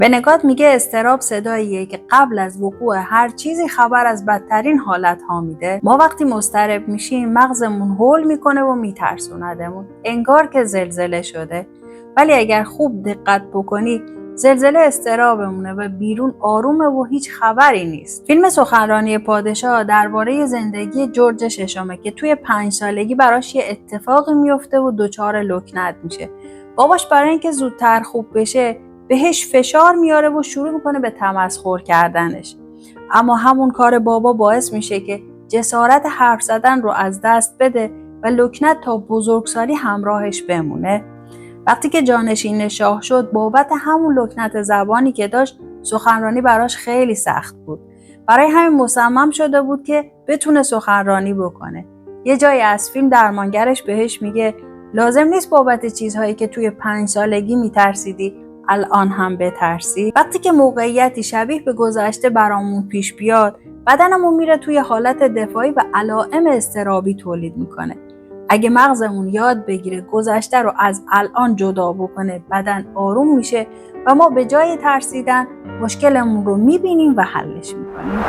ونگات میگه اضطراب صداییه که قبل از وقوع هر چیزی خبر از بدترین حالت‌ها میده. ما وقتی مضطرب میشیم مغزمون هول میکنه و میترسوندمون، انگار که زلزله شده. ولی اگر خوب دقت بکنی زلزله اضطرابمونه و بیرون آرومه و هیچ خبری نیست. فیلم سخنرانی پادشاه درباره زندگی جورج ششمه که توی 5 سالگی براش یه اتفاقی میفته و دچار لکنت میشه. باباش برای اینکه زودتر خوب بشه بهش فشار میاره و شروع میکنه به تمسخر کردنش. اما همون کار بابا باعث میشه که جسارت حرف زدن رو از دست بده و لکنت تا بزرگسالی همراهش بمونه. وقتی که جانشین شاه شد بابت همون لکنت زبانی که داشت سخنرانی براش خیلی سخت بود. برای همین مصمم شده بود که بتونه سخنرانی بکنه. یه جایی از فیلم درمانگرش بهش میگه لازم نیست بابت چیزهایی که توی 5 سالگی میترسیدی الان هم بترسی. وقتی که موقعیتی شبیه به گذشته برامون پیش بیاد بدنمون میره توی حالت دفاعی و علائم اضطرابی تولید میکنه. اگه مغزمون یاد بگیره گذشته رو از الان جدا بکنه بدن آروم میشه و ما به جای ترسیدن مشکلمون رو میبینیم و حلش میکنیم.